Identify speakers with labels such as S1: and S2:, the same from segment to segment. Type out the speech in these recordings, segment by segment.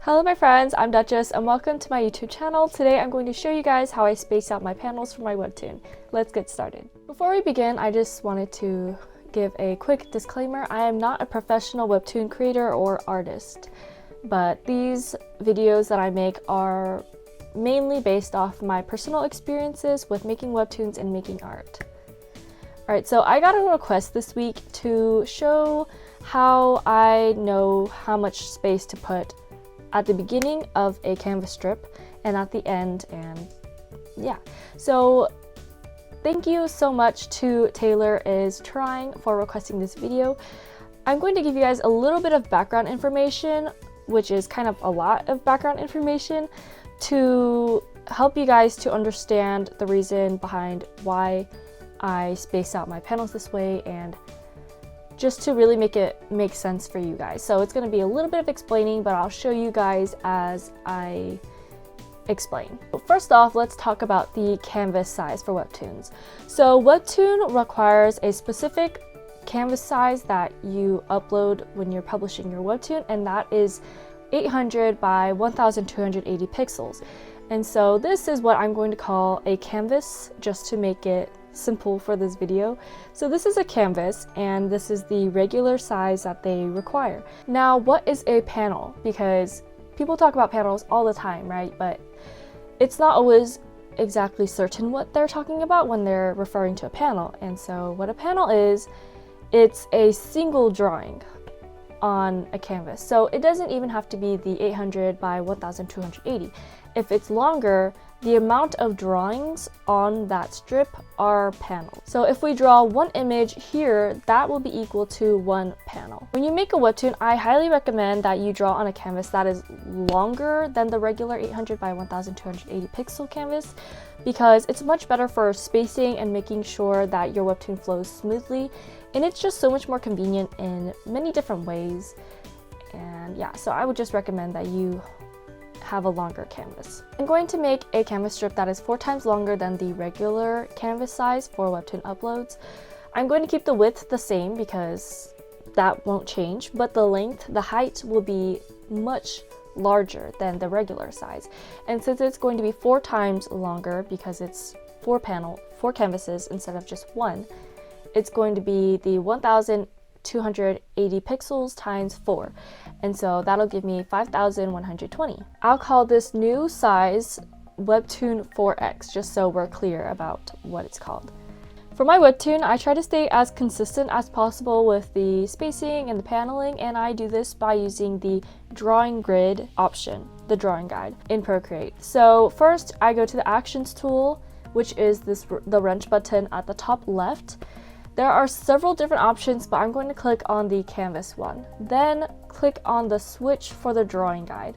S1: Hello my friends, I'm Duchess and welcome to my YouTube channel. Today I'm going to show you guys how I space out my panels for my webtoon. Let's get started. Before we begin, I just wanted to give a quick disclaimer. I am not a professional webtoon creator or artist, but these videos that I make are mainly based off my personal experiences with making webtoons and making art. Alright, so I got a request this week to show how I know how much space to put at the beginning of a canvas strip and at the end, and yeah. So thank you so much to Taylor is Trying for requesting this video. I'm going to give you guys a little bit of background information, which is kind of a lot of background information, to help you guys to understand the reason behind why I space out my panels this way, and just to really make it make sense for you guys. So it's going to be a little bit of explaining, but I'll show you guys as I explain. First off, let's talk about the canvas size for webtoons. So Webtoon requires a specific canvas size that you upload when you're publishing your webtoon, and that is 800 by 1280 pixels. And so this is what I'm going to call a canvas, just to make it simple for this video. So this is a canvas, and this is the regular size that they require. Now, what is a panel? Because people talk about panels all the time, right? But it's not always exactly certain what they're talking about when they're referring to a panel. And so what a panel is, it's a single drawing on a canvas. So it doesn't even have to be the 800 by 1280. If it's longer, the amount of drawings on that strip are panels. So if we draw one image here, that will be equal to one panel. When you make a webtoon, I highly recommend that you draw on a canvas that is longer than the regular 800 by 1280 pixel canvas, because it's much better for spacing and making sure that your webtoon flows smoothly, and it's just so much more convenient in many different ways. And yeah, so I would just recommend that you have a longer canvas. I'm going to make a canvas strip that is 4 times longer than the regular canvas size for webtoon uploads. I'm going to keep the width the same because that won't change, but the length, the height will be much larger than the regular size. And since it's going to be 4 times longer because it's 4 canvases instead of just one, it's going to be the 1280 pixels times 4. And so that'll give me 5120. I'll call this new size Webtoon 4X, just so we're clear about what it's called. For my webtoon, I try to stay as consistent as possible with the spacing and the paneling, and I do this by using the drawing grid option, the drawing guide in Procreate. So first I go to the actions tool, which is the wrench button at the top left. There are several different options, but I'm going to click on the canvas one. Then click on the switch for the drawing guide.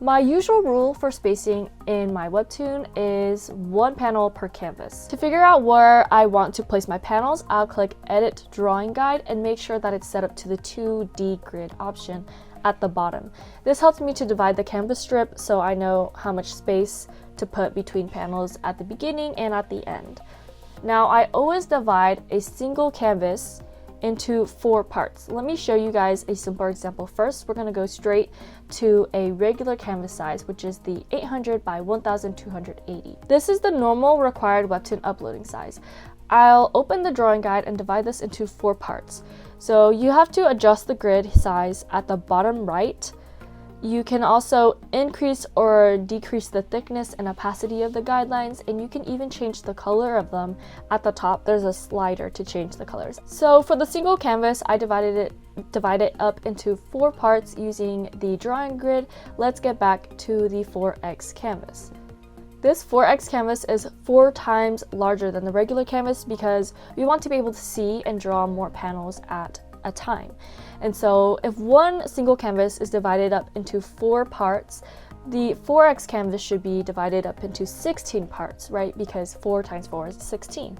S1: My usual rule for spacing in my webtoon is 1 panel per canvas. To figure out where I want to place my panels, I'll click Edit Drawing Guide and make sure that it's set up to the 2D grid option at the bottom. This helps me to divide the canvas strip so I know how much space to put between panels at the beginning and at the end. Now, I always divide a single canvas into 4 parts. Let me show you guys a simple example. First, we're going to go straight to a regular canvas size, which is the 800 by 1280. This is the normal required webtoon uploading size. I'll open the drawing guide and divide this into 4 parts. So you have to adjust the grid size at the bottom right. You can also increase or decrease the thickness and opacity of the guidelines, and you can even change the color of them. At the top, there's a slider to change the colors. So for the single canvas, I divide it up into 4 parts using the drawing grid. Let's get back to the 4X canvas. This 4X canvas is 4 times larger than the regular canvas because we want to be able to see and draw more panels at a time. And so if one single canvas is divided up into 4 parts, the 4X canvas should be divided up into 16 parts, right? Because 4 times 4 is 16.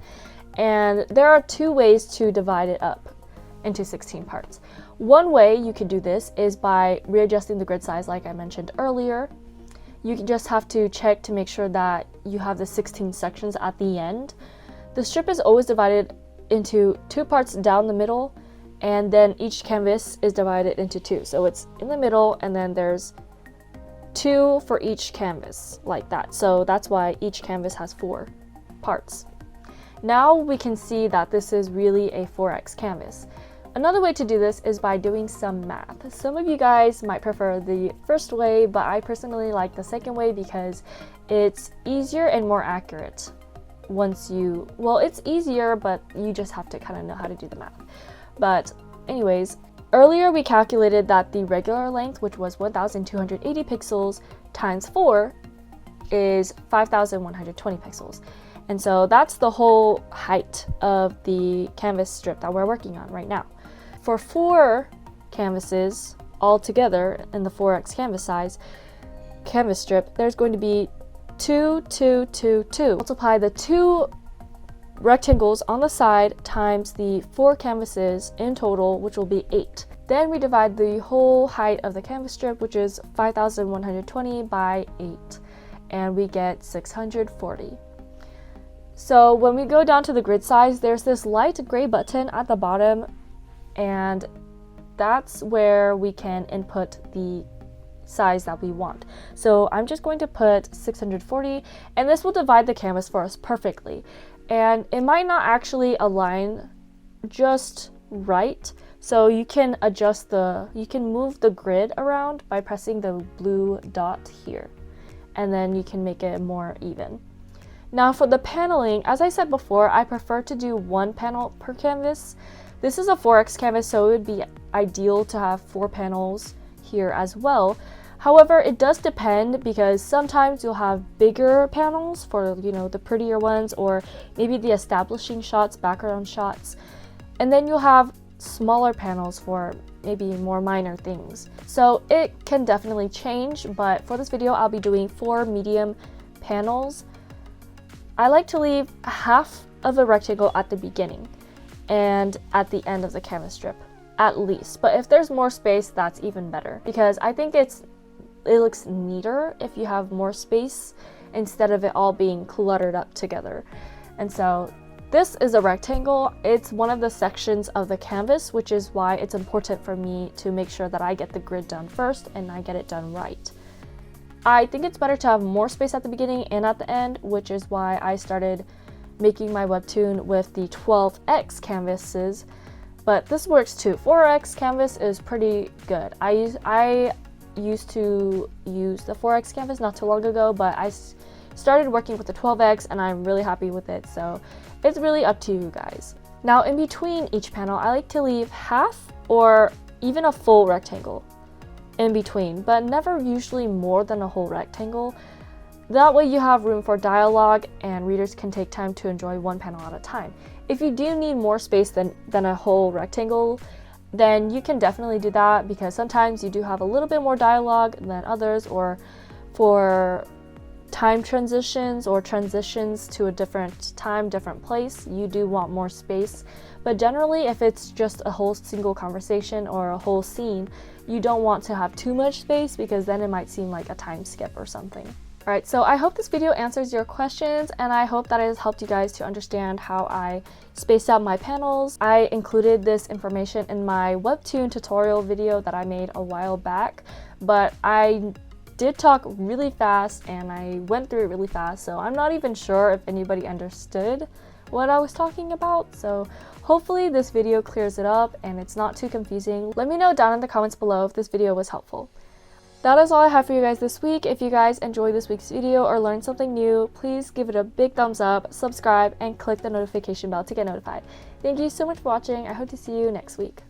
S1: And there are 2 ways to divide it up into 16 parts. One way you can do this is by readjusting the grid size like I mentioned earlier. You just have to check to make sure that you have the 16 sections at the end. The strip is always divided into 2 parts down the middle, and then each canvas is divided into 2. So it's in the middle, and then there's 2 for each canvas, like that. So that's why each canvas has 4 parts. Now we can see that this is really a 4x canvas. Another way to do this is by doing some math. Some of you guys might prefer the first way, but I personally like the second way because it's easier and more accurate. It's easier, but you just have to kind of know how to do the math. But anyways, earlier we calculated that the regular length, which was 1280 pixels times 4, is 5120 pixels. And so that's the whole height of the canvas strip that we're working on right now. For 4 canvases all together in the 4x canvas size canvas strip, there's going to be 2, 2, 2, 2. Multiply the 2 rectangles on the side times the 4 canvases in total, which will be 8. Then we divide the whole height of the canvas strip, which is 5120 by 8, and we get 640. So when we go down to the grid size, there's this light gray button at the bottom, and that's where we can input the size that we want. So I'm just going to put 640, and this will divide the canvas for us perfectly. And it might not actually align just right, so you can move the grid around by pressing the blue dot here, and then you can make it more even. Now for the paneling, as I said before, I prefer to do 1 panel per canvas. This is a 4x canvas, so it would be ideal to have 4 panels here as well. However, it does depend, because sometimes you'll have bigger panels for, the prettier ones, or maybe the establishing shots, background shots. And then you'll have smaller panels for maybe more minor things. So it can definitely change, but for this video, I'll be doing 4 medium panels. I like to leave half of a rectangle at the beginning and at the end of the canvas strip, at least. But if there's more space, that's even better, because I think it looks neater if you have more space instead of it all being cluttered up together. And so this is a rectangle. It's one of the sections of the canvas, which is why it's important for me to make sure that I get the grid done first and I get it done right. I think it's better to have more space at the beginning and at the end, which is why I started making my webtoon with the 12x canvases, but this works too. 4x canvas is pretty good. I used to use the 4x canvas not too long ago, but I started working with the 12x and I'm really happy with it, so it's really up to you guys. Now in between each panel, I like to leave half or even a full rectangle in between, but never usually more than a whole rectangle. That way you have room for dialogue and readers can take time to enjoy 1 panel at a time. If you do need more space than a whole rectangle, then you can definitely do that, because sometimes you do have a little bit more dialogue than others, or for time transitions or transitions to a different time, different place, you do want more space. But generally, if it's just a whole single conversation or a whole scene, you don't want to have too much space, because then it might seem like a time skip or something. Alright, so I hope this video answers your questions, and I hope that it has helped you guys to understand how I space out my panels. I included this information in my Webtoon tutorial video that I made a while back, but I did talk really fast and I went through it really fast, so I'm not even sure if anybody understood what I was talking about. So hopefully this video clears it up and it's not too confusing. Let me know down in the comments below if this video was helpful. That is all I have for you guys this week. If you guys enjoyed this week's video or learned something new, please give it a big thumbs up, subscribe, and click the notification bell to get notified. Thank you so much for watching. I hope to see you next week.